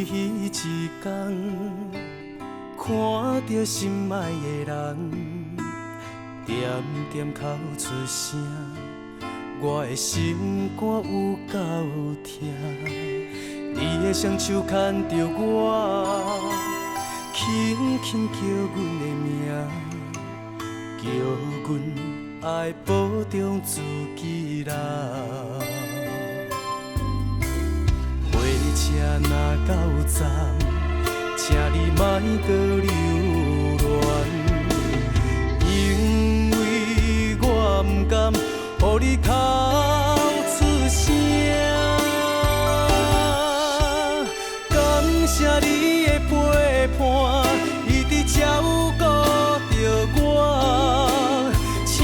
一天，看着心爱的人，点点哭出声，我的心肝有够痛。你的双手牵着我，轻轻叫阮的名，叫阮爱保重自己啦。火车若到站，请你莫搁留恋，因为我不甘，予你哭出声。感谢你的陪伴，一直照顾着我，请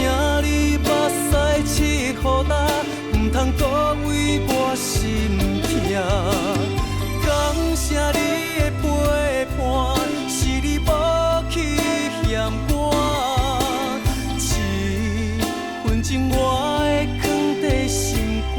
你目屎拭予干，唔通搁为我心痛。感谢你的陪伴，是你无去嫌我，一分情我会藏在心肝。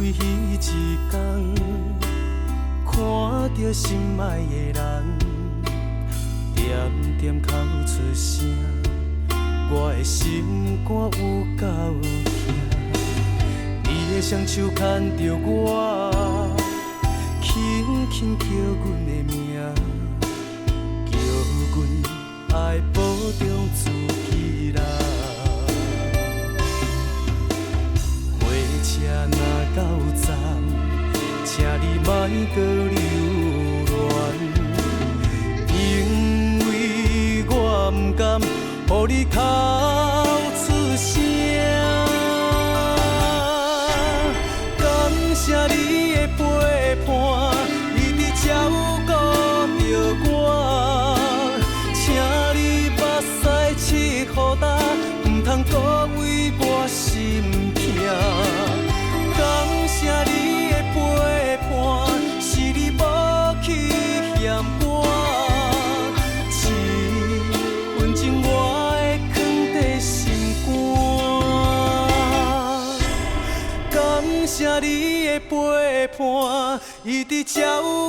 一天，看着心爱的人，点点哭出声，我的心肝有够痛。你的双手牵着我，轻轻叫阮的名，叫阮爱保重自己啦。车若到站，请你莫搁留恋，因为我不甘，予你哭出声。感谢你的陪伴，一直照顾着我，请你目屎拭予干，唔通搁为我心痛。感谢你的陪伴，是你无去嫌我，一分情我会藏在心肝。感谢你的陪伴，一直照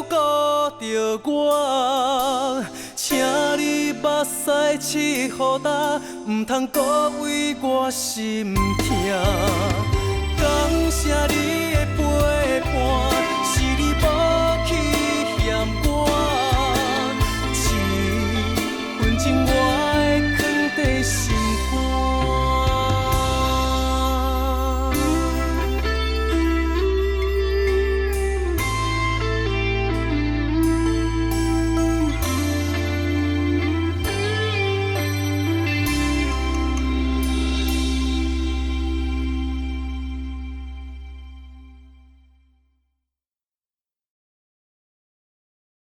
顾着我，请你目屎拭予干，唔通搁为我心痛。感谢你